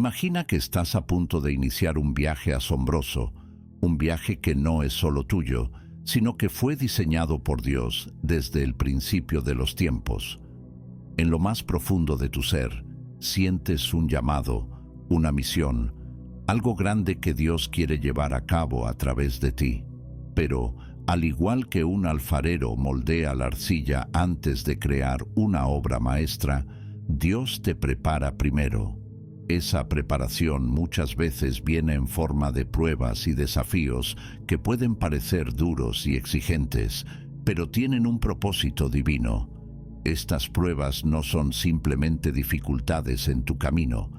Imagina que estás a punto de iniciar un viaje asombroso, un viaje que no es solo tuyo, sino que fue diseñado por Dios desde el principio de los tiempos. En lo más profundo de tu ser, sientes un llamado, una misión, algo grande que Dios quiere llevar a cabo a través de ti. Pero, al igual que un alfarero moldea la arcilla antes de crear una obra maestra, Dios te prepara primero. Esa preparación muchas veces viene en forma de pruebas y desafíos que pueden parecer duros y exigentes, pero tienen un propósito divino. Estas pruebas no son simplemente dificultades en tu camino,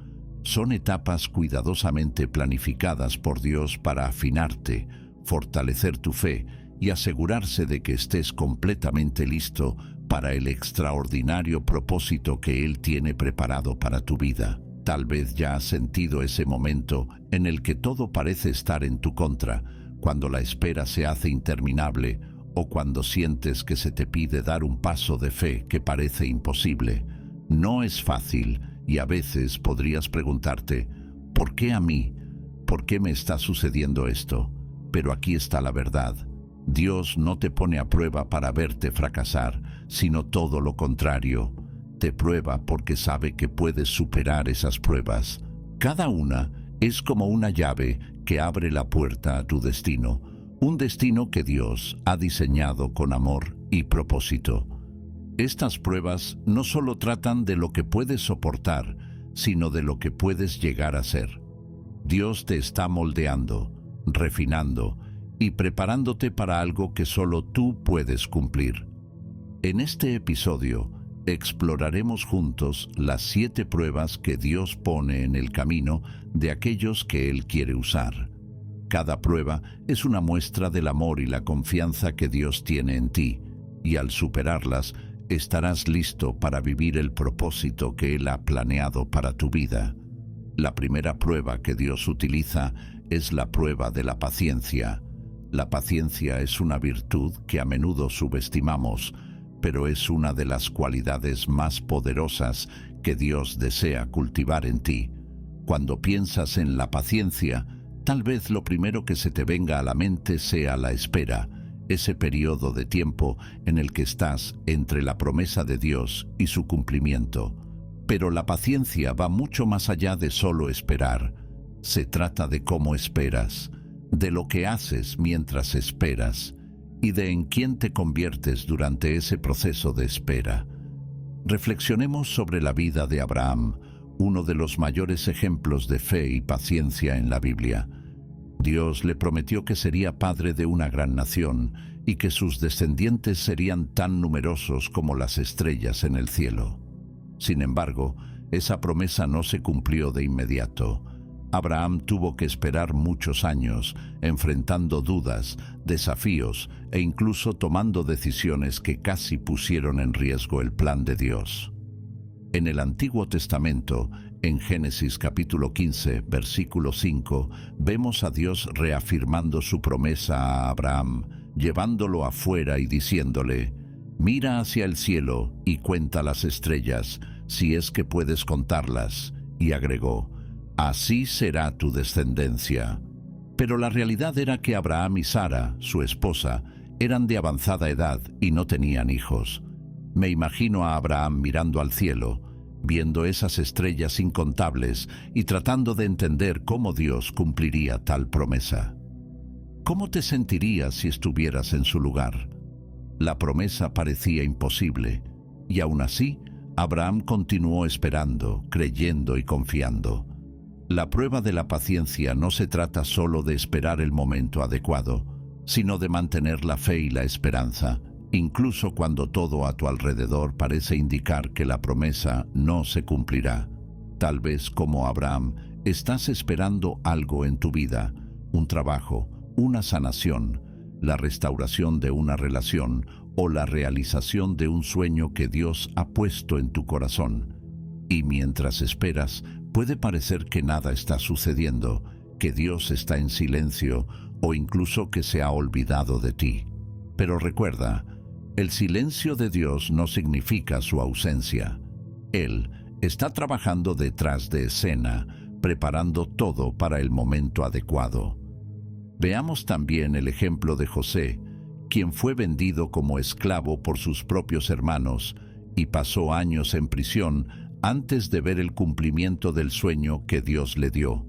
son etapas cuidadosamente planificadas por Dios para afinarte, fortalecer tu fe y asegurarse de que estés completamente listo para el extraordinario propósito que Él tiene preparado para tu vida. Tal vez ya has sentido ese momento en el que todo parece estar en tu contra, cuando la espera se hace interminable o cuando sientes que se te pide dar un paso de fe que parece imposible. No es fácil y a veces podrías preguntarte, ¿por qué a mí? ¿Por qué me está sucediendo esto? Pero aquí está la verdad. Dios no te pone a prueba para verte fracasar, sino todo lo contrario. Te prueba porque sabe que puedes superar esas pruebas. Cada una es como una llave que abre la puerta a tu destino, un destino que Dios ha diseñado con amor y propósito. Estas pruebas no solo tratan de lo que puedes soportar, sino de lo que puedes llegar a ser. Dios te está moldeando, refinando y preparándote para algo que solo tú puedes cumplir. En este episodio, exploraremos juntos las 7 pruebas que Dios pone en el camino de aquellos que Él quiere usar. Cada prueba es una muestra del amor y la confianza que Dios tiene en ti, y al superarlas, estarás listo para vivir el propósito que Él ha planeado para tu vida. La primera prueba que Dios utiliza es la prueba de la paciencia. La paciencia es una virtud que a menudo subestimamos, pero es una de las cualidades más poderosas que Dios desea cultivar en ti. Cuando piensas en la paciencia, tal vez lo primero que se te venga a la mente sea la espera, ese periodo de tiempo en el que estás entre la promesa de Dios y su cumplimiento. Pero la paciencia va mucho más allá de solo esperar. Se trata de cómo esperas, de lo que haces mientras esperas, y de en quién te conviertes durante ese proceso de espera. Reflexionemos sobre la vida de Abraham, uno de los mayores ejemplos de fe y paciencia en la Biblia. Dios le prometió que sería padre de una gran nación y que sus descendientes serían tan numerosos como las estrellas en el cielo. Sin embargo, esa promesa no se cumplió de inmediato. Abraham tuvo que esperar muchos años, enfrentando dudas, desafíos e incluso tomando decisiones que casi pusieron en riesgo el plan de Dios. En el Antiguo Testamento, en Génesis capítulo 15, versículo 5, vemos a Dios reafirmando su promesa a Abraham, llevándolo afuera y diciéndole: «Mira hacia el cielo y cuenta las estrellas, si es que puedes contarlas», y agregó: «Así será tu descendencia». Pero la realidad era que Abraham y Sara, su esposa, eran de avanzada edad y no tenían hijos. Me imagino a Abraham mirando al cielo, viendo esas estrellas incontables y tratando de entender cómo Dios cumpliría tal promesa. ¿Cómo te sentirías si estuvieras en su lugar? La promesa parecía imposible, y aún así, Abraham continuó esperando, creyendo y confiando. La prueba de la paciencia no se trata solo de esperar el momento adecuado, sino de mantener la fe y la esperanza, incluso cuando todo a tu alrededor parece indicar que la promesa no se cumplirá. Tal vez, como Abraham, estás esperando algo en tu vida, un trabajo, una sanación, la restauración de una relación o la realización de un sueño que Dios ha puesto en tu corazón. Y mientras esperas, puede parecer que nada está sucediendo, que Dios está en silencio o incluso que se ha olvidado de ti. Pero recuerda, el silencio de Dios no significa su ausencia. Él está trabajando detrás de escena, preparando todo para el momento adecuado. Veamos también el ejemplo de José, quien fue vendido como esclavo por sus propios hermanos y pasó años en prisión antes de ver el cumplimiento del sueño que Dios le dio.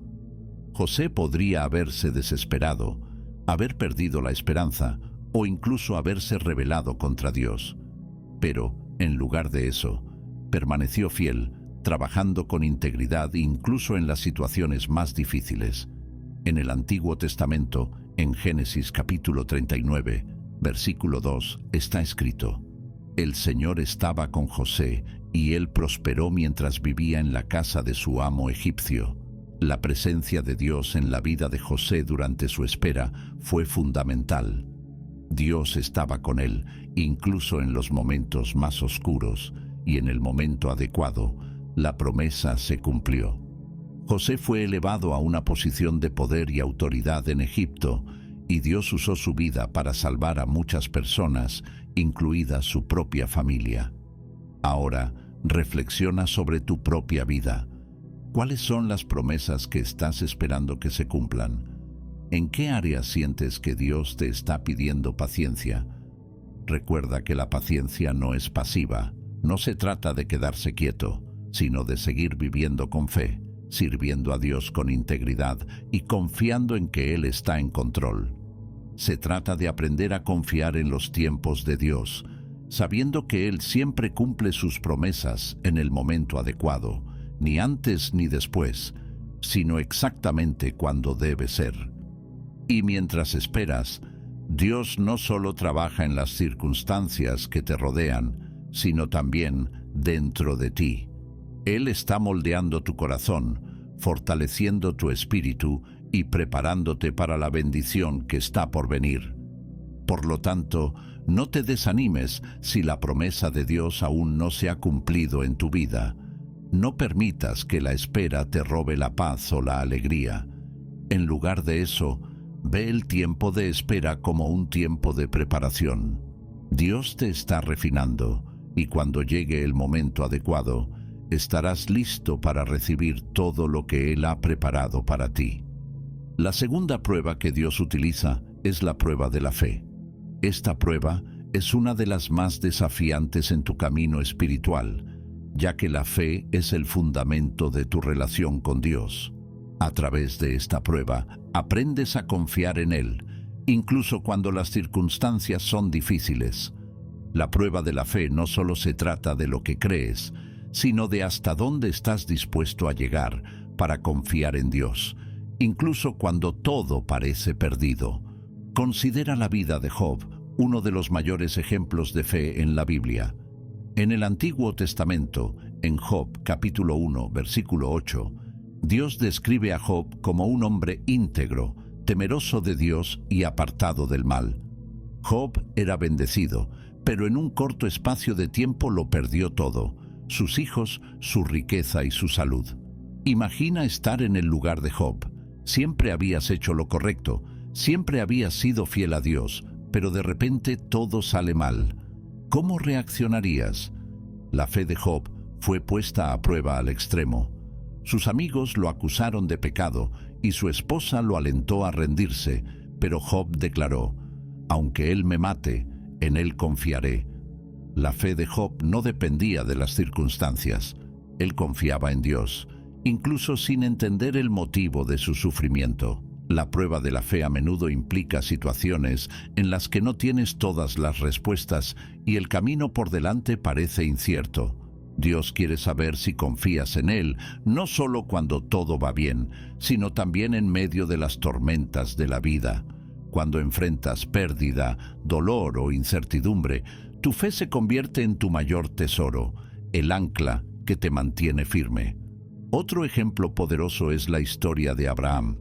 José podría haberse desesperado, haber perdido la esperanza o incluso haberse rebelado contra Dios. Pero, en lugar de eso, permaneció fiel, trabajando con integridad incluso en las situaciones más difíciles. En el Antiguo Testamento, en Génesis capítulo 39, versículo 2, está escrito: «El Señor estaba con José, y él prosperó mientras vivía en la casa de su amo egipcio». La presencia de Dios en la vida de José durante su espera fue fundamental. Dios estaba con él, incluso en los momentos más oscuros, y en el momento adecuado, la promesa se cumplió. José fue elevado a una posición de poder y autoridad en Egipto, y Dios usó su vida para salvar a muchas personas, incluida su propia familia. Ahora, reflexiona sobre tu propia vida. ¿Cuáles son las promesas que estás esperando que se cumplan? ¿En qué áreas sientes que Dios te está pidiendo paciencia? Recuerda que la paciencia no es pasiva. No se trata de quedarse quieto, sino de seguir viviendo con fe, sirviendo a Dios con integridad y confiando en que Él está en control. Se trata de aprender a confiar en los tiempos de Dios, sabiendo que Él siempre cumple sus promesas en el momento adecuado, ni antes ni después, sino exactamente cuando debe ser. Y mientras esperas, Dios no solo trabaja en las circunstancias que te rodean, sino también dentro de ti. Él está moldeando tu corazón, fortaleciendo tu espíritu y preparándote para la bendición que está por venir. Por lo tanto, no te desanimes si la promesa de Dios aún no se ha cumplido en tu vida. No permitas que la espera te robe la paz o la alegría. En lugar de eso, ve el tiempo de espera como un tiempo de preparación. Dios te está refinando, y cuando llegue el momento adecuado, estarás listo para recibir todo lo que Él ha preparado para ti. La segunda prueba que Dios utiliza es la prueba de la fe. Esta prueba es una de las más desafiantes en tu camino espiritual, ya que la fe es el fundamento de tu relación con Dios. A través de esta prueba, aprendes a confiar en Él, incluso cuando las circunstancias son difíciles. La prueba de la fe no solo se trata de lo que crees, sino de hasta dónde estás dispuesto a llegar para confiar en Dios, incluso cuando todo parece perdido. Considera la vida de Job, uno de los mayores ejemplos de fe en la Biblia. En el Antiguo Testamento, en Job capítulo 1, versículo 8, Dios describe a Job como un hombre íntegro, temeroso de Dios y apartado del mal. Job era bendecido, pero en un corto espacio de tiempo lo perdió todo: sus hijos, su riqueza y su salud. Imagina estar en el lugar de Job. Siempre habías hecho lo correcto, siempre habías sido fiel a Dios, pero de repente todo sale mal. ¿Cómo reaccionarías? La fe de Job fue puesta a prueba al extremo. Sus amigos lo acusaron de pecado y su esposa lo alentó a rendirse, pero Job declaró: «Aunque él me mate, en él confiaré». La fe de Job no dependía de las circunstancias. Él confiaba en Dios, incluso sin entender el motivo de su sufrimiento. La prueba de la fe a menudo implica situaciones en las que no tienes todas las respuestas y el camino por delante parece incierto. Dios quiere saber si confías en Él, no solo cuando todo va bien, sino también en medio de las tormentas de la vida. Cuando enfrentas pérdida, dolor o incertidumbre, tu fe se convierte en tu mayor tesoro, el ancla que te mantiene firme. Otro ejemplo poderoso es la historia de Abraham.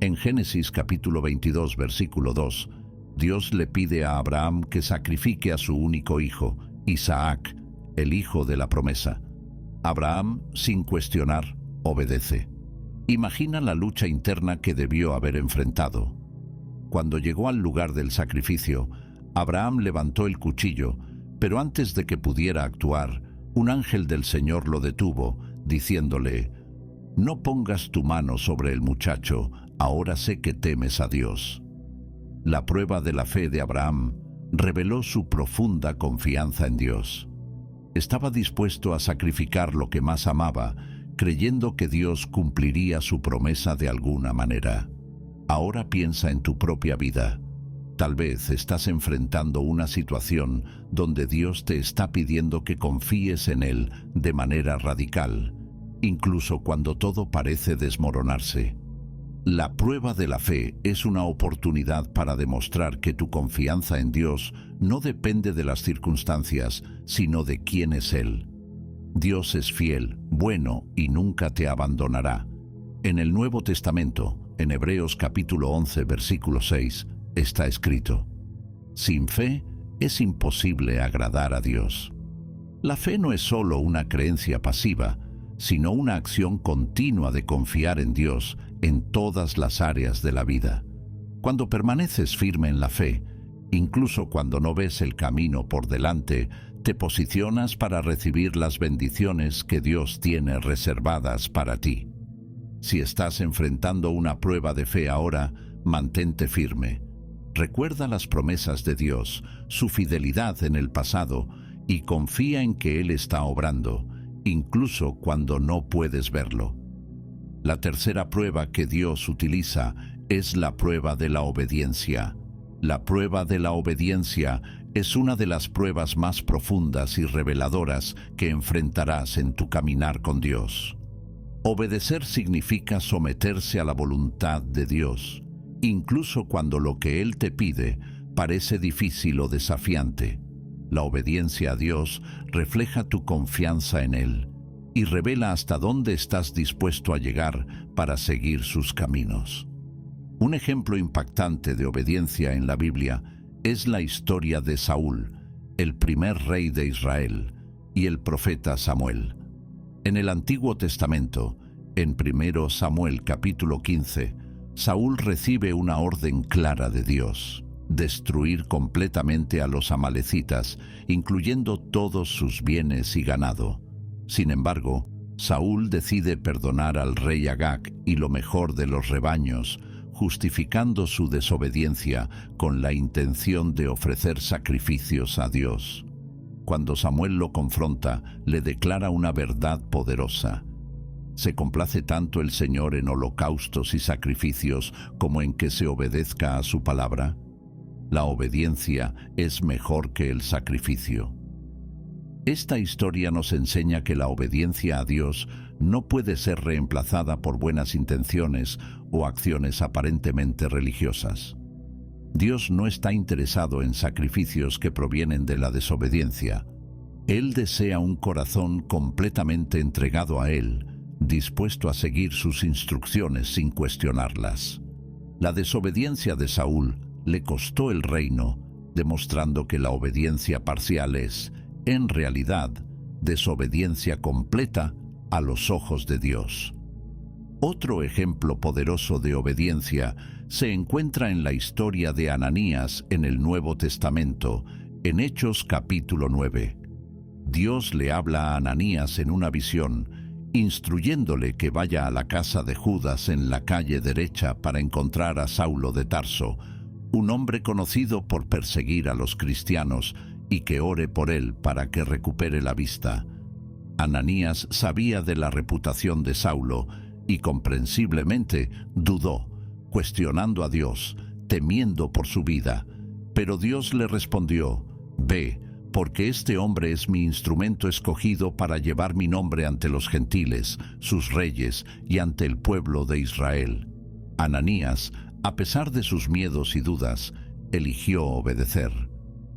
En Génesis capítulo 22, versículo 2, Dios le pide a Abraham que sacrifique a su único hijo, Isaac, el hijo de la promesa. Abraham, sin cuestionar, obedece. Imagina la lucha interna que debió haber enfrentado. Cuando llegó al lugar del sacrificio, Abraham levantó el cuchillo, pero antes de que pudiera actuar, un ángel del Señor lo detuvo, diciéndole: No pongas tu mano sobre el muchacho, ahora sé que temes a Dios. La prueba de la fe de Abraham reveló su profunda confianza en Dios. Estaba dispuesto a sacrificar lo que más amaba, creyendo que Dios cumpliría su promesa de alguna manera. Ahora piensa en tu propia vida. Tal vez estás enfrentando una situación donde Dios te está pidiendo que confíes en Él de manera radical, incluso cuando todo parece desmoronarse. La prueba de la fe es una oportunidad para demostrar que tu confianza en Dios no depende de las circunstancias, sino de quién es Él. Dios es fiel, bueno y nunca te abandonará. En el Nuevo Testamento, en Hebreos capítulo 11, versículo 6, está escrito: sin fe es imposible agradar a Dios. La fe no es solo una creencia pasiva, sino una acción continua de confiar en Dios en todas las áreas de la vida. Cuando permaneces firme en la fe, incluso cuando no ves el camino por delante, te posicionas para recibir las bendiciones que Dios tiene reservadas para ti. Si estás enfrentando una prueba de fe ahora, mantente firme. Recuerda las promesas de Dios, su fidelidad en el pasado, y confía en que Él está obrando, incluso cuando no puedes verlo. La tercera prueba que Dios utiliza es la prueba de la obediencia. La prueba de la obediencia es una de las pruebas más profundas y reveladoras que enfrentarás en tu caminar con Dios. Obedecer significa someterse a la voluntad de Dios, incluso cuando lo que Él te pide parece difícil o desafiante. La obediencia a Dios refleja tu confianza en Él y revela hasta dónde estás dispuesto a llegar para seguir sus caminos. Un ejemplo impactante de obediencia en la Biblia es la historia de Saúl, el primer rey de Israel, y el profeta Samuel. En el Antiguo Testamento, en 1 Samuel capítulo 15, Saúl recibe una orden clara de Dios: destruir completamente a los amalecitas, incluyendo todos sus bienes y ganado. Sin embargo, Saúl decide perdonar al rey Agag y lo mejor de los rebaños, justificando su desobediencia con la intención de ofrecer sacrificios a Dios. Cuando Samuel lo confronta, le declara una verdad poderosa: ¿se complace tanto el Señor en holocaustos y sacrificios como en que se obedezca a su palabra? La obediencia es mejor que el sacrificio. Esta historia nos enseña que la obediencia a Dios no puede ser reemplazada por buenas intenciones o acciones aparentemente religiosas. Dios no está interesado en sacrificios que provienen de la desobediencia. Él desea un corazón completamente entregado a Él, dispuesto a seguir sus instrucciones sin cuestionarlas. La desobediencia de Saúl le costó el reino, demostrando que la obediencia parcial es, en realidad, desobediencia completa a los ojos de Dios. Otro ejemplo poderoso de obediencia se encuentra en la historia de Ananías en el Nuevo Testamento, en Hechos capítulo 9. Dios le habla a Ananías en una visión, instruyéndole que vaya a la casa de Judas en la calle derecha para encontrar a Saulo de Tarso, un hombre conocido por perseguir a los cristianos, y que ore por él para que recupere la vista. Ananías sabía de la reputación de Saulo y comprensiblemente dudó, cuestionando a Dios, temiendo por su vida. Pero Dios le respondió: «Ve, porque este hombre es mi instrumento escogido para llevar mi nombre ante los gentiles, sus reyes y ante el pueblo de Israel». Ananías, a pesar de sus miedos y dudas, eligió obedecer.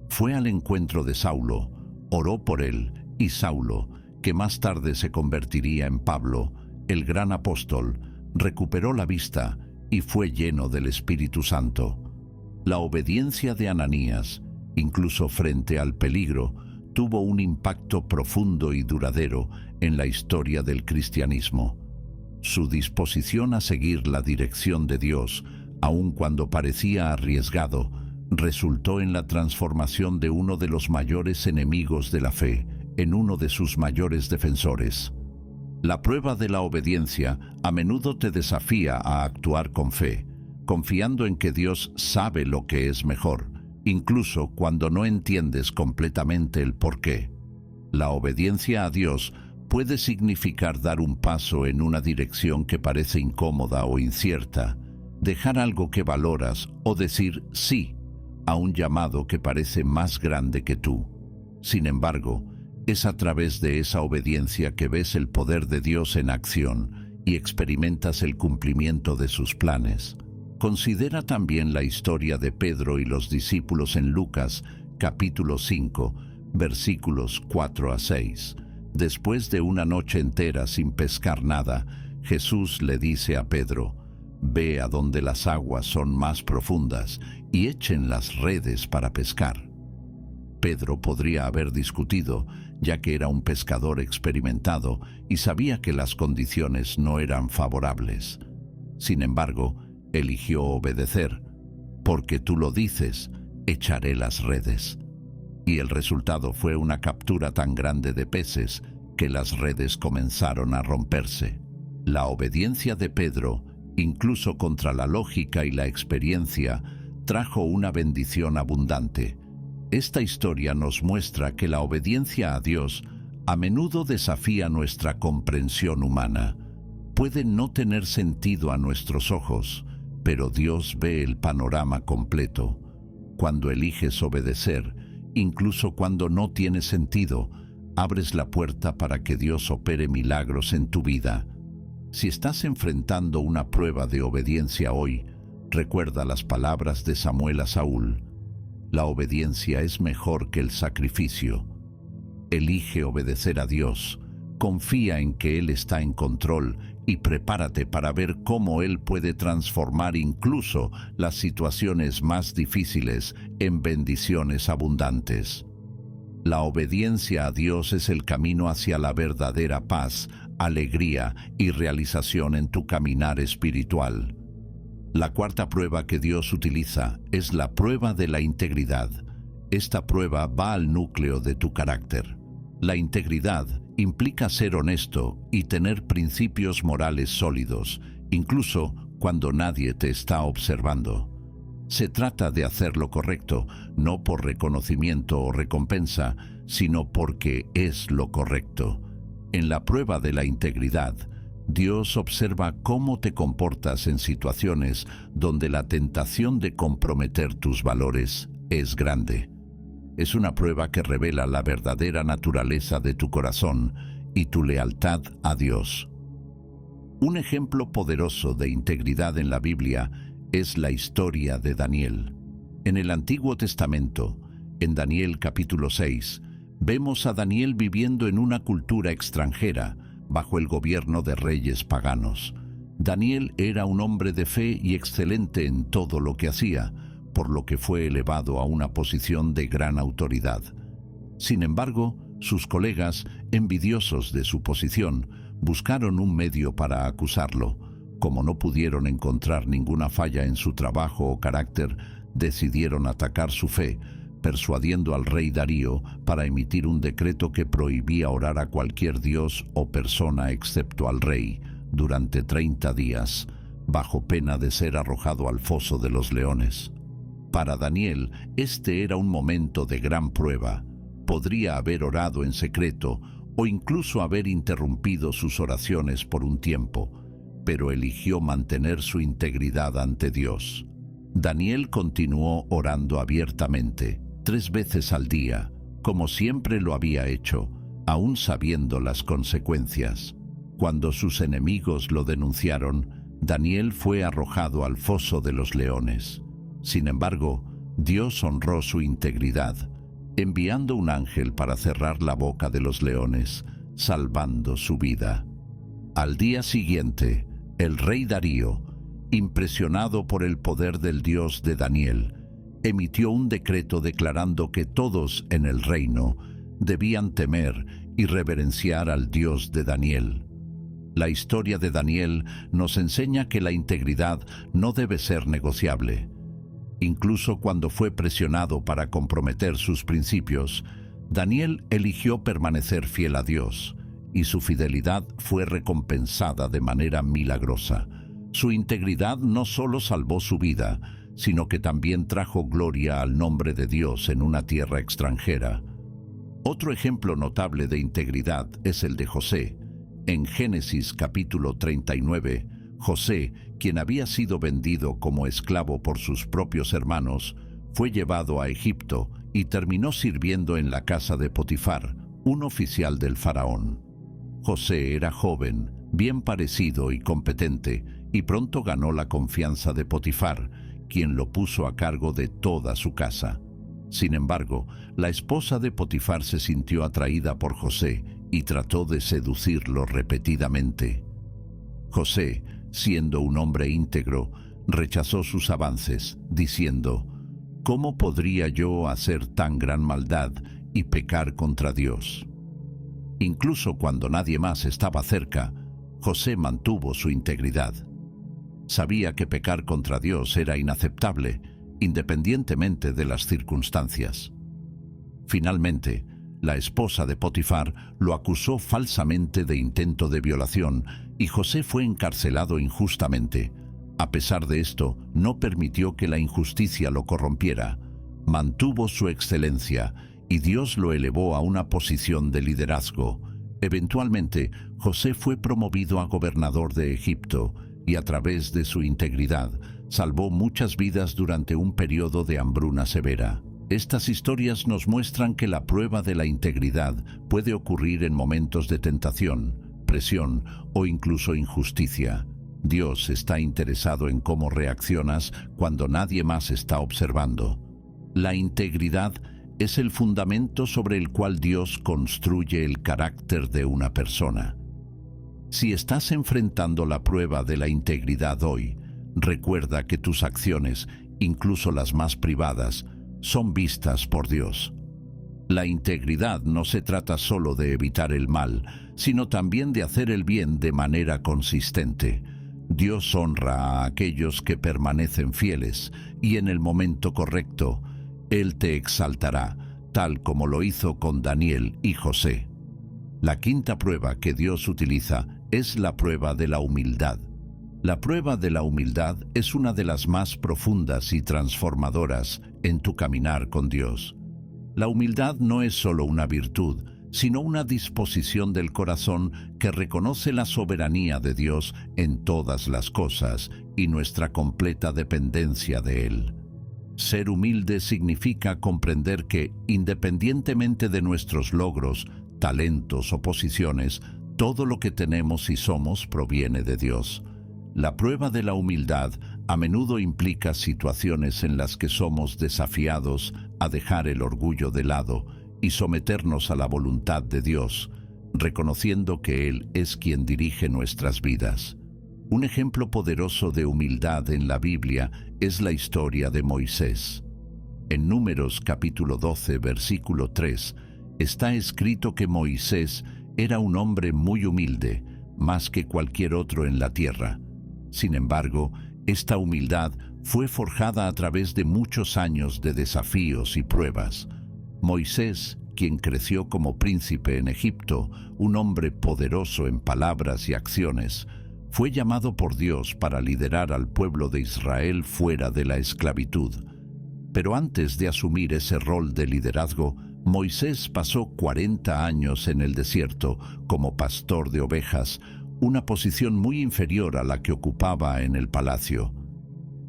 Fue al encuentro de Saulo, oró por él, y Saulo, que más tarde se convertiría en Pablo, el gran apóstol, recuperó la vista y fue lleno del Espíritu Santo. La obediencia de Ananías, incluso frente al peligro, tuvo un impacto profundo y duradero en la historia del cristianismo. Su disposición a seguir la dirección de Dios, aun cuando parecía arriesgado, resultó en la transformación de uno de los mayores enemigos de la fe en uno de sus mayores defensores. La prueba de la obediencia a menudo te desafía a actuar con fe, confiando en que Dios sabe lo que es mejor, incluso cuando no entiendes completamente el porqué. La obediencia a Dios puede significar dar un paso en una dirección que parece incómoda o incierta, dejar algo que valoras o decir sí a un llamado que parece más grande que tú. Sin embargo, es a través de esa obediencia que ves el poder de Dios en acción y experimentas el cumplimiento de sus planes. Considera también la historia de Pedro y los discípulos en Lucas, capítulo 5, versículos 4 a 6. Después de una noche entera sin pescar nada, Jesús le dice a Pedro: «Ve a donde las aguas son más profundas y echen las redes para pescar». Pedro podría haber discutido, ya que era un pescador experimentado y sabía que las condiciones no eran favorables. Sin embargo, eligió obedecer. «Porque tú lo dices, echaré las redes». Y el resultado fue una captura tan grande de peces que las redes comenzaron a romperse. La obediencia de Pedro, incluso contra la lógica y la experiencia, trajo una bendición abundante. Esta historia nos muestra que la obediencia a Dios a menudo desafía nuestra comprensión humana. Puede no tener sentido a nuestros ojos, pero Dios ve el panorama completo. Cuando eliges obedecer, incluso cuando no tiene sentido, abres la puerta para que Dios opere milagros en tu vida. Si estás enfrentando una prueba de obediencia hoy, recuerda las palabras de Samuel a Saúl: «La obediencia es mejor que el sacrificio». Elige obedecer a Dios, confía en que Él está en control y prepárate para ver cómo Él puede transformar incluso las situaciones más difíciles en bendiciones abundantes. La obediencia a Dios es el camino hacia la verdadera paz, alegría y realización en tu caminar espiritual. La cuarta prueba que Dios utiliza es la prueba de la integridad. Esta prueba va al núcleo de tu carácter. La integridad implica ser honesto y tener principios morales sólidos, incluso cuando nadie te está observando. Se trata de hacer lo correcto, no por reconocimiento o recompensa, sino porque es lo correcto. En la prueba de la integridad, Dios observa cómo te comportas en situaciones donde la tentación de comprometer tus valores es grande. Es una prueba que revela la verdadera naturaleza de tu corazón y tu lealtad a Dios. Un ejemplo poderoso de integridad en la Biblia es la historia de Daniel. En el Antiguo Testamento, en Daniel capítulo 6, vemos a Daniel viviendo en una cultura extranjera, bajo el gobierno de reyes paganos. Daniel era un hombre de fe y excelente en todo lo que hacía, por lo que fue elevado a una posición de gran autoridad. Sin embargo, sus colegas, envidiosos de su posición, buscaron un medio para acusarlo. Como no pudieron encontrar ninguna falla en su trabajo o carácter, decidieron atacar su fe, persuadiendo al rey Darío para emitir un decreto que prohibía orar a cualquier dios o persona excepto al rey durante 30 días, bajo pena de ser arrojado al foso de los leones. Para Daniel, este era un momento de gran prueba. Podría haber orado en secreto o incluso haber interrumpido sus oraciones por un tiempo, pero eligió mantener su integridad ante Dios. Daniel continuó orando abiertamente, 3 veces al día, como siempre lo había hecho, aún sabiendo las consecuencias. Cuando sus enemigos lo denunciaron, Daniel fue arrojado al foso de los leones. Sin embargo, Dios honró su integridad, enviando un ángel para cerrar la boca de los leones, salvando su vida. Al día siguiente, el rey Darío, impresionado por el poder del Dios de Daniel, emitió un decreto declarando que todos en el reino debían temer y reverenciar al Dios de Daniel. La historia de Daniel nos enseña que la integridad no debe ser negociable. Incluso cuando fue presionado para comprometer sus principios, Daniel eligió permanecer fiel a Dios, y su fidelidad fue recompensada de manera milagrosa. Su integridad no solo salvó su vida, sino que también trajo gloria al nombre de Dios en una tierra extranjera. Otro ejemplo notable de integridad es el de José. En Génesis capítulo 39, José, quien había sido vendido como esclavo por sus propios hermanos, fue llevado a Egipto y terminó sirviendo en la casa de Potifar, un oficial del faraón. José era joven, bien parecido y competente, y pronto ganó la confianza de Potifar, quien lo puso a cargo de toda su casa. Sin embargo, la esposa de Potifar se sintió atraída por José y trató de seducirlo repetidamente. José, siendo un hombre íntegro, rechazó sus avances, diciendo: ¿cómo podría yo hacer tan gran maldad y pecar contra Dios? Incluso cuando nadie más estaba cerca, José mantuvo su integridad. Sabía que pecar contra Dios era inaceptable, independientemente de las circunstancias. Finalmente, la esposa de Potifar lo acusó falsamente de intento de violación y José fue encarcelado injustamente. A pesar de esto, no permitió que la injusticia lo corrompiera. Mantuvo su excelencia y Dios lo elevó a una posición de liderazgo. Eventualmente, José fue promovido a gobernador de Egipto y a través de su integridad salvó muchas vidas durante un periodo de hambruna severa. Estas historias nos muestran que la prueba de la integridad puede ocurrir en momentos de tentación, presión o incluso injusticia. Dios está interesado en cómo reaccionas cuando nadie más está observando. La integridad es el fundamento sobre el cual Dios construye el carácter de una persona. Si estás enfrentando la prueba de la integridad hoy, recuerda que tus acciones, incluso las más privadas, son vistas por Dios. La integridad no se trata solo de evitar el mal, sino también de hacer el bien de manera consistente. Dios honra a aquellos que permanecen fieles y en el momento correcto, Él te exaltará, tal como lo hizo con Daniel y José. La quinta prueba que Dios utiliza es la prueba de la humildad. La prueba de la humildad es una de las más profundas y transformadoras en tu caminar con Dios. La humildad no es solo una virtud, sino una disposición del corazón que reconoce la soberanía de Dios en todas las cosas y nuestra completa dependencia de Él. Ser humilde significa comprender que, independientemente de nuestros logros, talentos o posiciones, todo lo que tenemos y somos proviene de Dios. La prueba de la humildad a menudo implica situaciones en las que somos desafiados a dejar el orgullo de lado y someternos a la voluntad de Dios, reconociendo que Él es quien dirige nuestras vidas. Un ejemplo poderoso de humildad en la Biblia es la historia de Moisés. En Números capítulo 12, versículo 3, está escrito que Moisés era un hombre muy humilde, más que cualquier otro en la tierra. Sin embargo, esta humildad fue forjada a través de muchos años de desafíos y pruebas. Moisés, quien creció como príncipe en Egipto, un hombre poderoso en palabras y acciones, fue llamado por Dios para liderar al pueblo de Israel fuera de la esclavitud. Pero antes de asumir ese rol de liderazgo, Moisés pasó 40 años en el desierto como pastor de ovejas, una posición muy inferior a la que ocupaba en el palacio.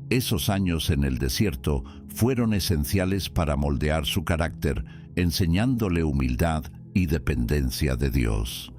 Esos años en el desierto fueron esenciales para moldear su carácter, enseñándole humildad y dependencia de Dios.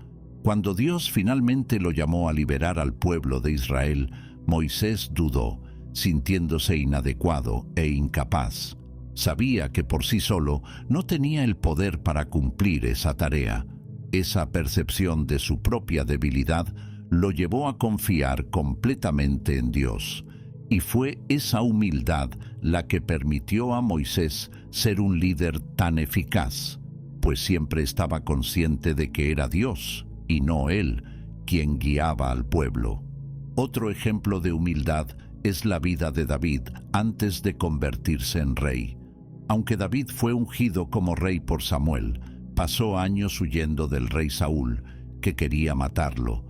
Cuando Dios finalmente lo llamó a liberar al pueblo de Israel, Moisés dudó, sintiéndose inadecuado e incapaz. Sabía que por sí solo no tenía el poder para cumplir esa tarea. Esa percepción de su propia debilidad lo llevó a confiar completamente en Dios. Y fue esa humildad la que permitió a Moisés ser un líder tan eficaz, pues siempre estaba consciente de que era Dios, y no él, quien guiaba al pueblo. Otro ejemplo de humildad es la vida de David antes de convertirse en rey. Aunque David fue ungido como rey por Samuel, pasó años huyendo del rey Saúl, que quería matarlo.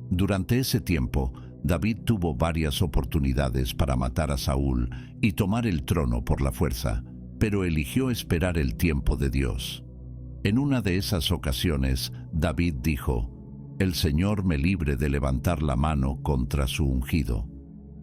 Durante ese tiempo, David tuvo varias oportunidades para matar a Saúl y tomar el trono por la fuerza, pero eligió esperar el tiempo de Dios. En una de esas ocasiones, David dijo: «El Señor me libre de levantar la mano contra su ungido».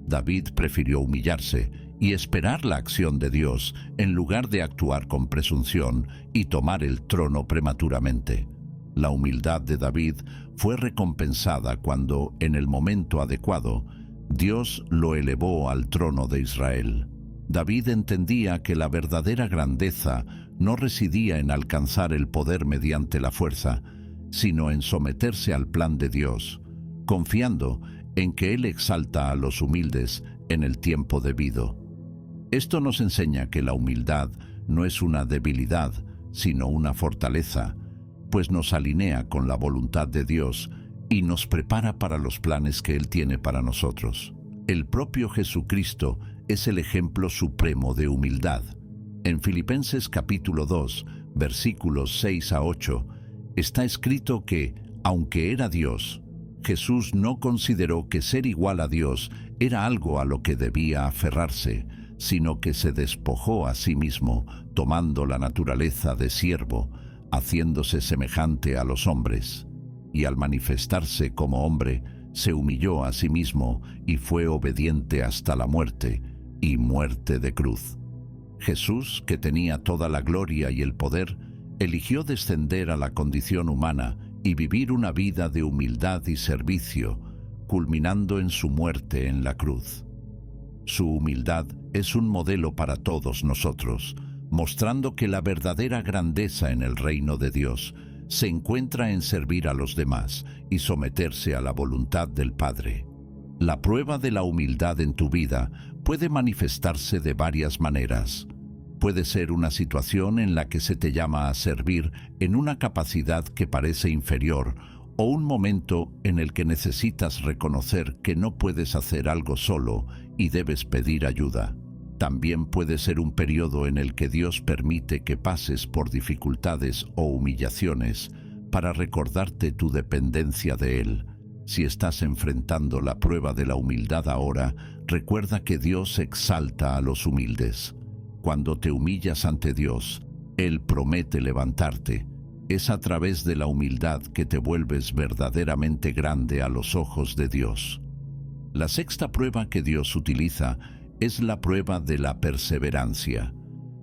David prefirió humillarse y esperar la acción de Dios en lugar de actuar con presunción y tomar el trono prematuramente. La humildad de David fue recompensada cuando, en el momento adecuado, Dios lo elevó al trono de Israel. David entendía que la verdadera grandeza no residía en alcanzar el poder mediante la fuerza, sino en someterse al plan de Dios, confiando en que Él exalta a los humildes en el tiempo debido. Esto nos enseña que la humildad no es una debilidad, sino una fortaleza, pues nos alinea con la voluntad de Dios y nos prepara para los planes que Él tiene para nosotros. El propio Jesucristo es el ejemplo supremo de humildad. En Filipenses capítulo 2, versículos 6 a 8, está escrito que, aunque era Dios, Jesús no consideró que ser igual a Dios era algo a lo que debía aferrarse, sino que se despojó a sí mismo, tomando la naturaleza de siervo, haciéndose semejante a los hombres, y al manifestarse como hombre, se humilló a sí mismo y fue obediente hasta la muerte, y muerte de cruz. Jesús, que tenía toda la gloria y el poder, eligió descender a la condición humana y vivir una vida de humildad y servicio, culminando en su muerte en la cruz. Su humildad es un modelo para todos nosotros, mostrando que la verdadera grandeza en el reino de Dios se encuentra en servir a los demás y someterse a la voluntad del Padre. La prueba de la humildad en tu vida puede manifestarse de varias maneras. Puede ser una situación en la que se te llama a servir en una capacidad que parece inferior, o un momento en el que necesitas reconocer que no puedes hacer algo solo y debes pedir ayuda. También puede ser un periodo en el que Dios permite que pases por dificultades o humillaciones para recordarte tu dependencia de Él. Si estás enfrentando la prueba de la humildad ahora, recuerda que Dios exalta a los humildes. Cuando te humillas ante Dios, Él promete levantarte. Es a través de la humildad que te vuelves verdaderamente grande a los ojos de Dios. La sexta prueba que Dios utiliza es la prueba de la perseverancia.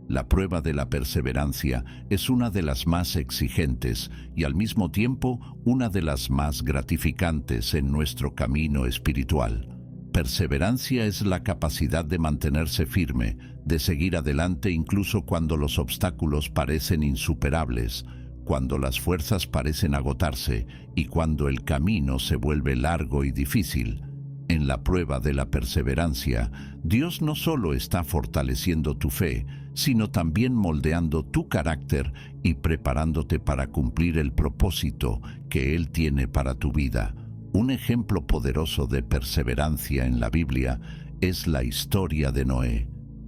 La prueba de la perseverancia es una de las más exigentes y al mismo tiempo una de las más gratificantes en nuestro camino espiritual. Perseverancia es la capacidad de mantenerse firme, de seguir adelante incluso cuando los obstáculos parecen insuperables, cuando las fuerzas parecen agotarse y cuando el camino se vuelve largo y difícil. En la prueba de la perseverancia, Dios no solo está fortaleciendo tu fe, sino también moldeando tu carácter y preparándote para cumplir el propósito que Él tiene para tu vida. Un ejemplo poderoso de perseverancia en la Biblia es la historia de Noé.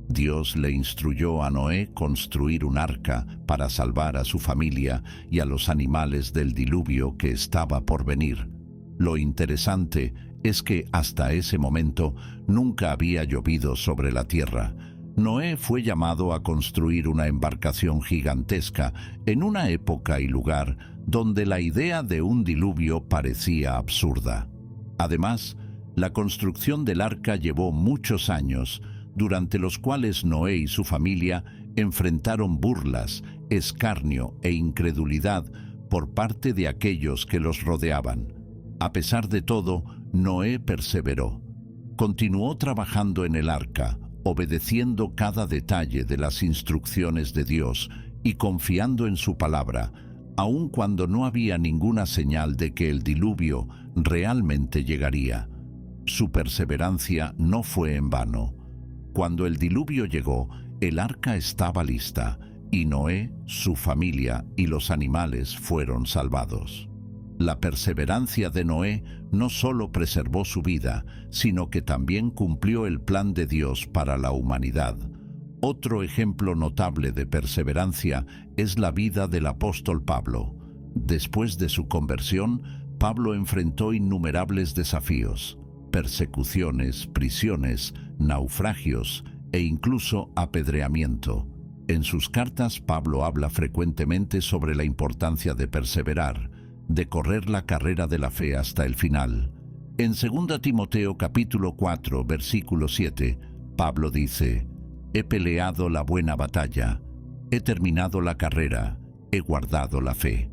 Dios le instruyó a Noé construir un arca para salvar a su familia y a los animales del diluvio que estaba por venir. Lo interesante es que hasta ese momento nunca había llovido sobre la tierra. Noé fue llamado a construir una embarcación gigantesca en una época y lugar donde la idea de un diluvio parecía absurda. Además, la construcción del arca llevó muchos años, durante los cuales Noé y su familia enfrentaron burlas, escarnio e incredulidad por parte de aquellos que los rodeaban. A pesar de todo, Noé perseveró. Continuó trabajando en el arca, obedeciendo cada detalle de las instrucciones de Dios y confiando en su palabra, aun cuando no había ninguna señal de que el diluvio realmente llegaría. Su perseverancia no fue en vano. Cuando el diluvio llegó, el arca estaba lista, y Noé, su familia y los animales fueron salvados. La perseverancia de Noé no solo preservó su vida, sino que también cumplió el plan de Dios para la humanidad. Otro ejemplo notable de perseverancia es la vida del apóstol Pablo. Después de su conversión, Pablo enfrentó innumerables desafíos, persecuciones, prisiones, naufragios e incluso apedreamiento. En sus cartas, Pablo habla frecuentemente sobre la importancia de perseverar, de correr la carrera de la fe hasta el final. En 2 Timoteo capítulo 4, versículo 7, Pablo dice: «He peleado la buena batalla, he terminado la carrera, he guardado la fe».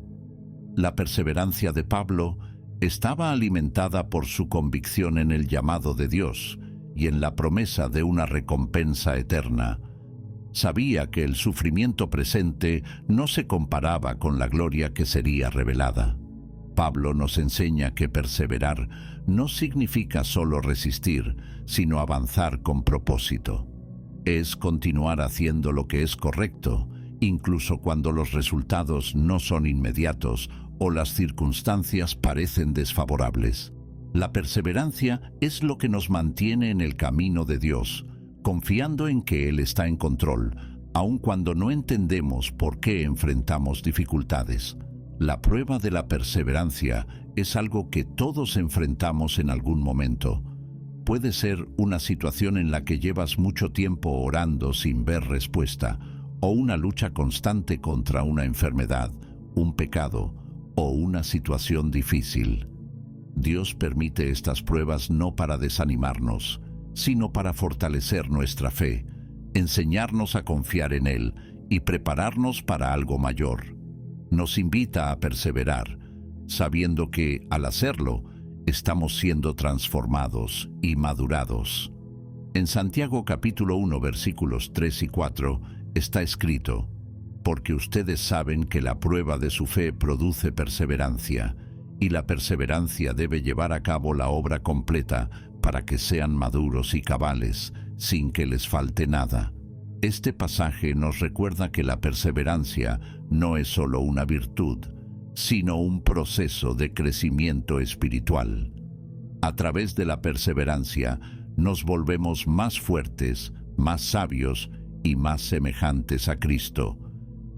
La perseverancia de Pablo estaba alimentada por su convicción en el llamado de Dios y en la promesa de una recompensa eterna. Sabía que el sufrimiento presente no se comparaba con la gloria que sería revelada. Pablo nos enseña que perseverar no significa solo resistir, sino avanzar con propósito. Es continuar haciendo lo que es correcto, incluso cuando los resultados no son inmediatos o las circunstancias parecen desfavorables. La perseverancia es lo que nos mantiene en el camino de Dios, confiando en que Él está en control, aun cuando no entendemos por qué enfrentamos dificultades. La prueba de la perseverancia es algo que todos enfrentamos en algún momento. Puede ser una situación en la que llevas mucho tiempo orando sin ver respuesta, o una lucha constante contra una enfermedad, un pecado o una situación difícil. Dios permite estas pruebas no para desanimarnos, sino para fortalecer nuestra fe, enseñarnos a confiar en Él y prepararnos para algo mayor. Nos invita a perseverar, sabiendo que, al hacerlo, estamos siendo transformados y madurados. En Santiago capítulo 1, versículos 3 y 4, está escrito: «Porque ustedes saben que la prueba de su fe produce perseverancia, y la perseverancia debe llevar a cabo la obra completa para que sean maduros y cabales, sin que les falte nada». Este pasaje nos recuerda que la perseverancia no es solo una virtud, sino un proceso de crecimiento espiritual. A través de la perseverancia nos volvemos más fuertes, más sabios y más semejantes a Cristo.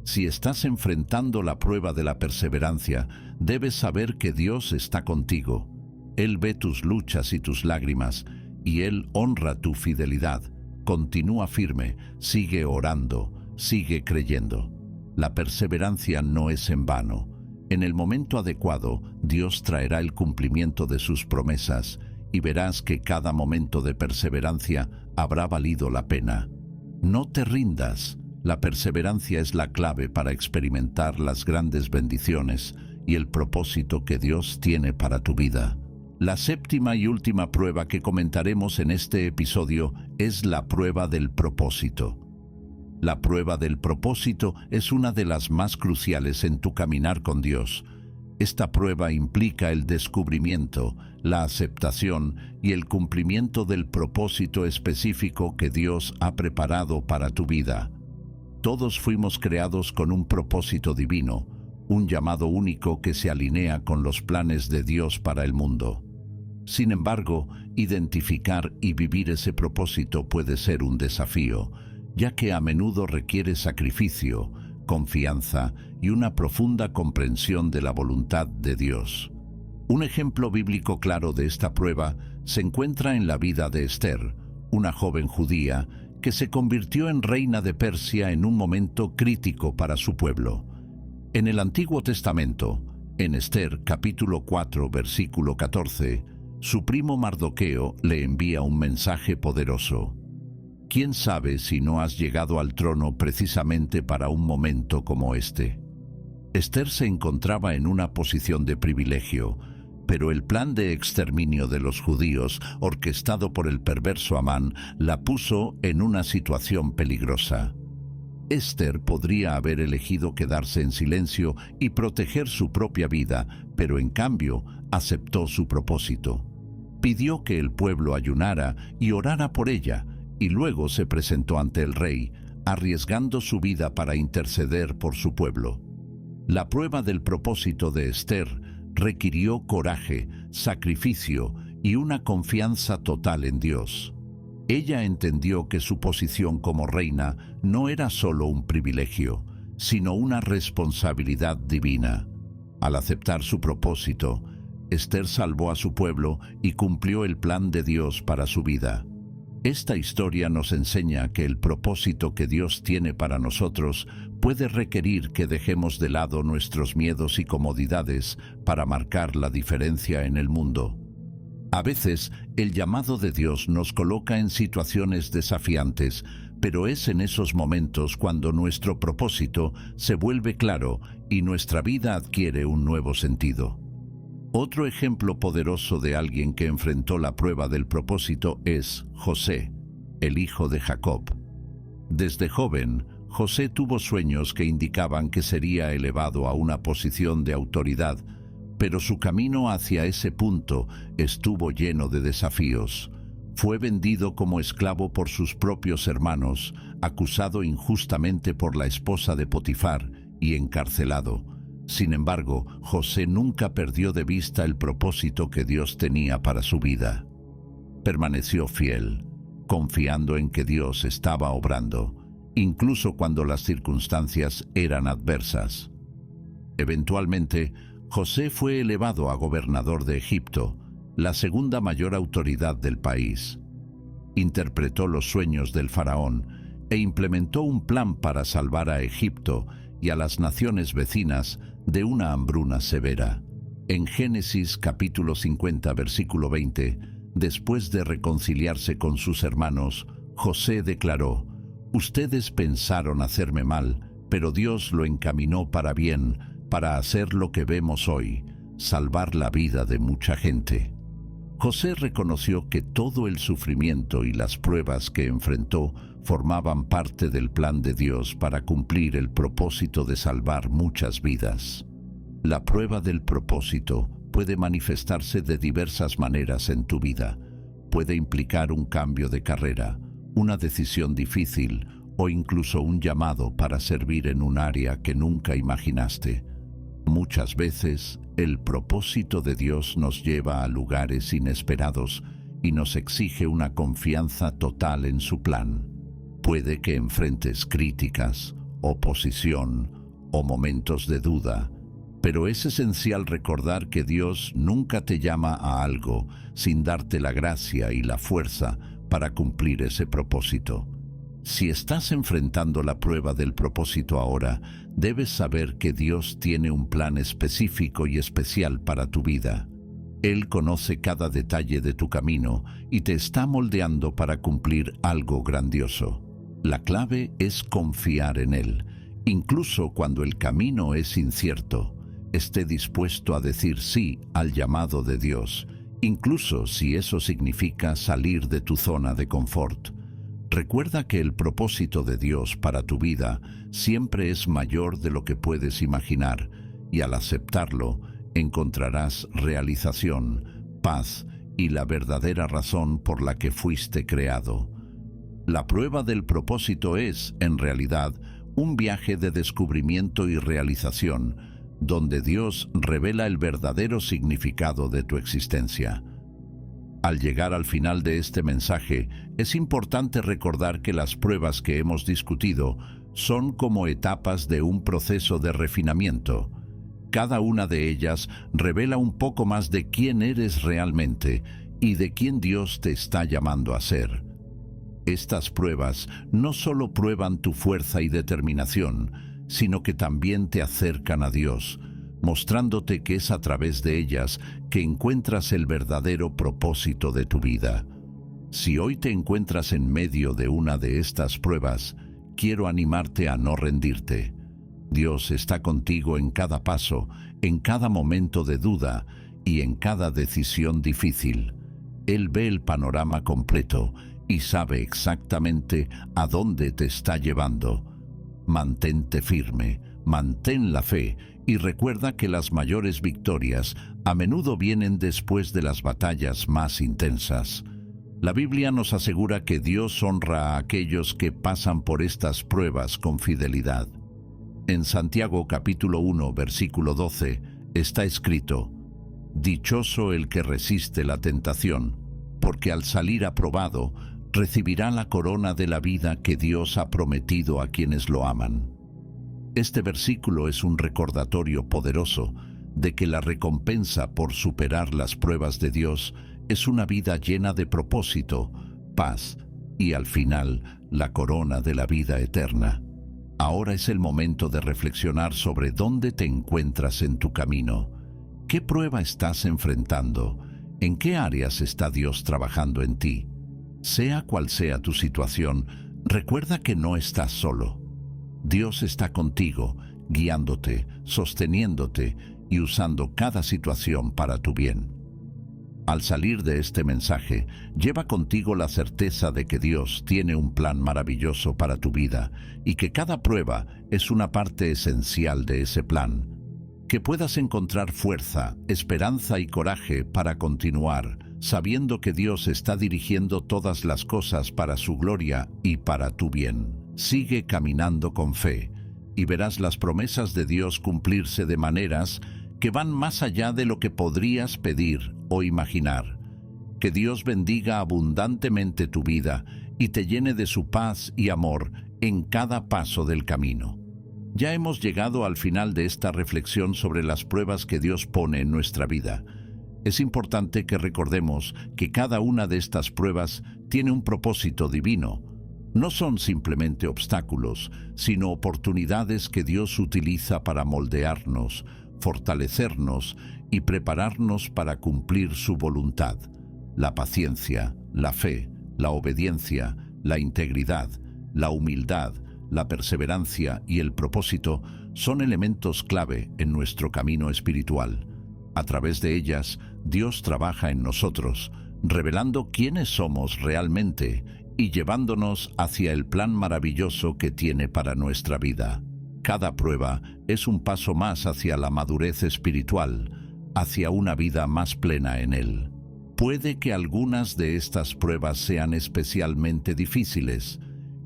Si estás enfrentando la prueba de la perseverancia, debes saber que Dios está contigo. Él ve tus luchas y tus lágrimas, y Él honra tu fidelidad. Continúa firme, sigue orando, sigue creyendo. La perseverancia no es en vano. En el momento adecuado, Dios traerá el cumplimiento de sus promesas, y verás que cada momento de perseverancia habrá valido la pena. No te rindas. La perseverancia es la clave para experimentar las grandes bendiciones y el propósito que Dios tiene para tu vida. La séptima y última prueba que comentaremos en este episodio es la prueba del propósito. La prueba del propósito es una de las más cruciales en tu caminar con Dios. Esta prueba implica el descubrimiento, la aceptación y el cumplimiento del propósito específico que Dios ha preparado para tu vida. Todos fuimos creados con un propósito divino, un llamado único que se alinea con los planes de Dios para el mundo. Sin embargo, identificar y vivir ese propósito puede ser un desafío, ya que a menudo requiere sacrificio, confianza y una profunda comprensión de la voluntad de Dios. Un ejemplo bíblico claro de esta prueba se encuentra en la vida de Esther, una joven judía que se convirtió en reina de Persia en un momento crítico para su pueblo. En el Antiguo Testamento, en Esther capítulo 4, versículo 14, su primo Mardoqueo le envía un mensaje poderoso. ¿Quién sabe si no has llegado al trono precisamente para un momento como este? Esther se encontraba en una posición de privilegio, pero el plan de exterminio de los judíos, orquestado por el perverso Amán, la puso en una situación peligrosa. Esther podría haber elegido quedarse en silencio y proteger su propia vida, pero en cambio aceptó su propósito. Pidió que el pueblo ayunara y orara por ella, y luego se presentó ante el rey, arriesgando su vida para interceder por su pueblo. La prueba del propósito de Esther requirió coraje, sacrificio y una confianza total en Dios. Ella entendió que su posición como reina no era solo un privilegio, sino una responsabilidad divina. Al aceptar su propósito, Esther salvó a su pueblo y cumplió el plan de Dios para su vida. Esta historia nos enseña que el propósito que Dios tiene para nosotros puede requerir que dejemos de lado nuestros miedos y comodidades para marcar la diferencia en el mundo. A veces, el llamado de Dios nos coloca en situaciones desafiantes, pero es en esos momentos cuando nuestro propósito se vuelve claro y nuestra vida adquiere un nuevo sentido. Otro ejemplo poderoso de alguien que enfrentó la prueba del propósito es José, el hijo de Jacob. Desde joven, José tuvo sueños que indicaban que sería elevado a una posición de autoridad, pero su camino hacia ese punto estuvo lleno de desafíos. Fue vendido como esclavo por sus propios hermanos, acusado injustamente por la esposa de Potifar y encarcelado. Sin embargo, José nunca perdió de vista el propósito que Dios tenía para su vida. Permaneció fiel, confiando en que Dios estaba obrando, incluso cuando las circunstancias eran adversas. Eventualmente, José fue elevado a gobernador de Egipto, la segunda mayor autoridad del país. Interpretó los sueños del faraón e implementó un plan para salvar a Egipto y a las naciones vecinas de una hambruna severa. En Génesis capítulo 50, versículo 20, después de reconciliarse con sus hermanos, José declaró: «Ustedes pensaron hacerme mal, pero Dios lo encaminó para bien, para hacer lo que vemos hoy, salvar la vida de mucha gente». José reconoció que todo el sufrimiento y las pruebas que enfrentó formaban parte del plan de Dios para cumplir el propósito de salvar muchas vidas. La prueba del propósito puede manifestarse de diversas maneras en tu vida. Puede implicar un cambio de carrera, una decisión difícil o incluso un llamado para servir en un área que nunca imaginaste. Muchas veces, el propósito de Dios nos lleva a lugares inesperados y nos exige una confianza total en su plan. Puede que enfrentes críticas, oposición o momentos de duda, pero es esencial recordar que Dios nunca te llama a algo sin darte la gracia y la fuerza para cumplir ese propósito. Si estás enfrentando la prueba del propósito ahora, debes saber que Dios tiene un plan específico y especial para tu vida. Él conoce cada detalle de tu camino y te está moldeando para cumplir algo grandioso. La clave es confiar en Él, incluso cuando el camino es incierto. Esté dispuesto a decir sí al llamado de Dios, incluso si eso significa salir de tu zona de confort. Recuerda que el propósito de Dios para tu vida siempre es mayor de lo que puedes imaginar, y al aceptarlo, encontrarás realización, paz y la verdadera razón por la que fuiste creado. La prueba del propósito es, en realidad, un viaje de descubrimiento y realización, donde Dios revela el verdadero significado de tu existencia. Al llegar al final de este mensaje, es importante recordar que las pruebas que hemos discutido son como etapas de un proceso de refinamiento. Cada una de ellas revela un poco más de quién eres realmente y de quién Dios te está llamando a ser. Estas pruebas no solo prueban tu fuerza y determinación, sino que también te acercan a Dios, mostrándote que es a través de ellas que encuentras el verdadero propósito de tu vida. Si hoy te encuentras en medio de una de estas pruebas, quiero animarte a no rendirte. Dios está contigo en cada paso, en cada momento de duda y en cada decisión difícil. Él ve el panorama completo y sabe exactamente a dónde te está llevando. Mantente firme, mantén la fe y recuerda que las mayores victorias a menudo vienen después de las batallas más intensas. La Biblia nos asegura que Dios honra a aquellos que pasan por estas pruebas con fidelidad. En Santiago capítulo 1, versículo 12, está escrito: «Dichoso el que resiste la tentación, porque al salir aprobado, recibirá la corona de la vida que Dios ha prometido a quienes lo aman». Este versículo es un recordatorio poderoso de que la recompensa por superar las pruebas de Dios es una vida llena de propósito, paz y, al final, la corona de la vida eterna. Ahora es el momento de reflexionar sobre dónde te encuentras en tu camino. ¿Qué prueba estás enfrentando? ¿En qué áreas está Dios trabajando en ti? Sea cual sea tu situación, recuerda que no estás solo. Dios está contigo, guiándote, sosteniéndote y usando cada situación para tu bien. Al salir de este mensaje, lleva contigo la certeza de que Dios tiene un plan maravilloso para tu vida y que cada prueba es una parte esencial de ese plan. Que puedas encontrar fuerza, esperanza y coraje para continuar, sabiendo que Dios está dirigiendo todas las cosas para su gloria y para tu bien. Sigue caminando con fe y verás las promesas de Dios cumplirse de maneras que van más allá de lo que podrías pedir o imaginar. Que Dios bendiga abundantemente tu vida y te llene de su paz y amor en cada paso del camino. Ya hemos llegado al final de esta reflexión sobre las pruebas que Dios pone en nuestra vida. Es importante que recordemos que cada una de estas pruebas tiene un propósito divino. No son simplemente obstáculos, sino oportunidades que Dios utiliza para moldearnos, fortalecernos y prepararnos para cumplir su voluntad. La paciencia, la fe, la obediencia, la integridad, la humildad, la perseverancia y el propósito son elementos clave en nuestro camino espiritual. A través de ellas, Dios trabaja en nosotros, revelando quiénes somos realmente y llevándonos hacia el plan maravilloso que tiene para nuestra vida. Cada prueba es un paso más hacia la madurez espiritual, hacia una vida más plena en Él. Puede que algunas de estas pruebas sean especialmente difíciles.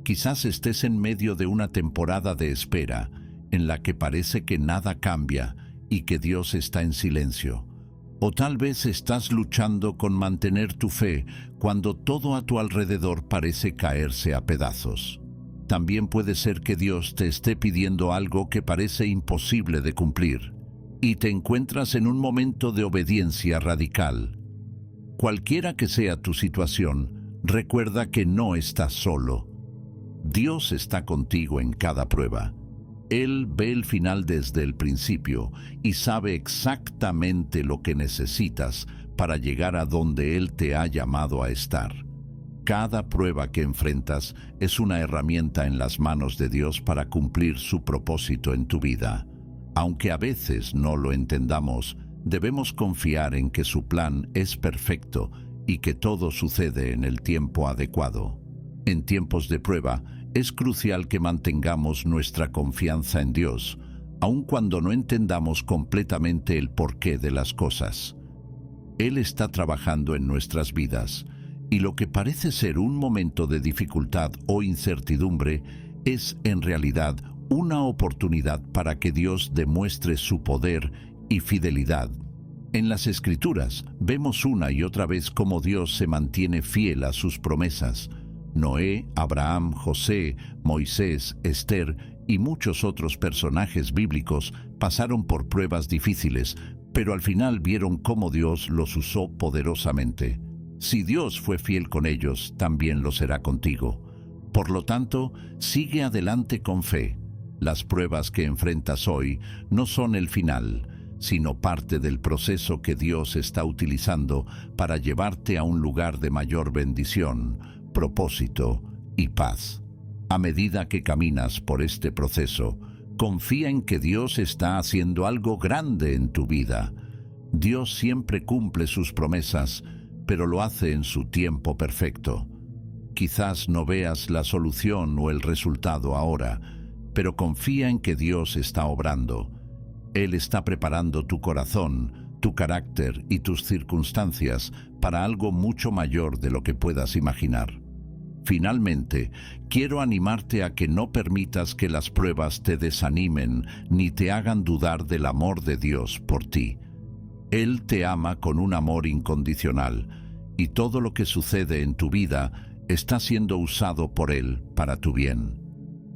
Quizás estés en medio de una temporada de espera, en la que parece que nada cambia y que Dios está en silencio. O tal vez estás luchando con mantener tu fe cuando todo a tu alrededor parece caerse a pedazos. También puede ser que Dios te esté pidiendo algo que parece imposible de cumplir y te encuentras en un momento de obediencia radical. Cualquiera que sea tu situación, recuerda que no estás solo. Dios está contigo en cada prueba. Él ve el final desde el principio y sabe exactamente lo que necesitas para llegar a donde Él te ha llamado a estar. Cada prueba que enfrentas es una herramienta en las manos de Dios para cumplir su propósito en tu vida. Aunque a veces no lo entendamos, debemos confiar en que su plan es perfecto y que todo sucede en el tiempo adecuado. En tiempos de prueba, es crucial que mantengamos nuestra confianza en Dios, aun cuando no entendamos completamente el porqué de las cosas. Él está trabajando en nuestras vidas, y lo que parece ser un momento de dificultad o incertidumbre es en realidad una oportunidad para que Dios demuestre su poder y fidelidad. En las Escrituras vemos una y otra vez cómo Dios se mantiene fiel a sus promesas. Noé, Abraham, José, Moisés, Esther y muchos otros personajes bíblicos pasaron por pruebas difíciles, pero al final vieron cómo Dios los usó poderosamente. Si Dios fue fiel con ellos, también lo será contigo. Por lo tanto, sigue adelante con fe. Las pruebas que enfrentas hoy no son el final, sino parte del proceso que Dios está utilizando para llevarte a un lugar de mayor bendición, propósito y paz. A medida que caminas por este proceso, confía en que Dios está haciendo algo grande en tu vida. Dios siempre cumple sus promesas, pero lo hace en su tiempo perfecto. Quizás no veas la solución o el resultado ahora, pero confía en que Dios está obrando. Él está preparando tu corazón, tu carácter y tus circunstancias para algo mucho mayor de lo que puedas imaginar. Finalmente, quiero animarte a que no permitas que las pruebas te desanimen ni te hagan dudar del amor de Dios por ti. Él te ama con un amor incondicional, y todo lo que sucede en tu vida está siendo usado por Él para tu bien.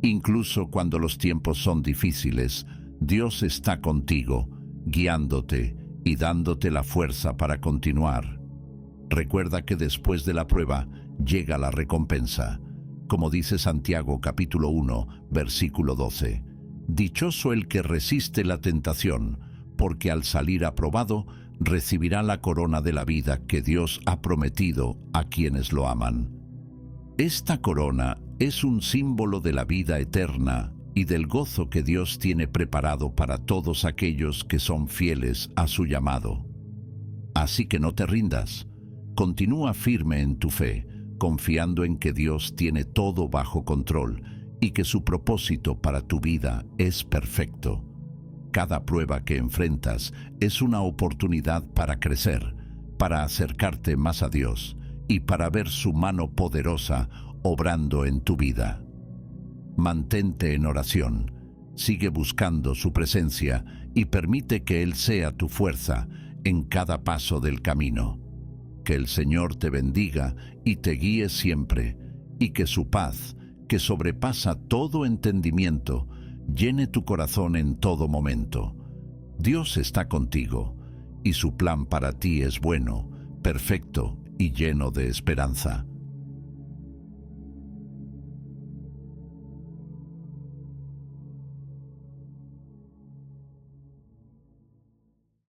Incluso cuando los tiempos son difíciles, Dios está contigo guiándote y dándote la fuerza para continuar. Recuerda que después de la prueba llega la recompensa. Como dice Santiago capítulo 1, versículo 12. Dichoso el que resiste la tentación, porque al salir aprobado recibirá la corona de la vida que Dios ha prometido a quienes lo aman. Esta corona es un símbolo de la vida eterna y del gozo que Dios tiene preparado para todos aquellos que son fieles a su llamado. Así que no te rindas. Continúa firme en tu fe, confiando en que Dios tiene todo bajo control y que su propósito para tu vida es perfecto. Cada prueba que enfrentas es una oportunidad para crecer, para acercarte más a Dios y para ver su mano poderosa obrando en tu vida. Mantente en oración, sigue buscando su presencia y permite que Él sea tu fuerza en cada paso del camino. Que el Señor te bendiga y te guíe siempre, y que su paz, que sobrepasa todo entendimiento, llene tu corazón en todo momento. Dios está contigo, y su plan para ti es bueno, perfecto y lleno de esperanza.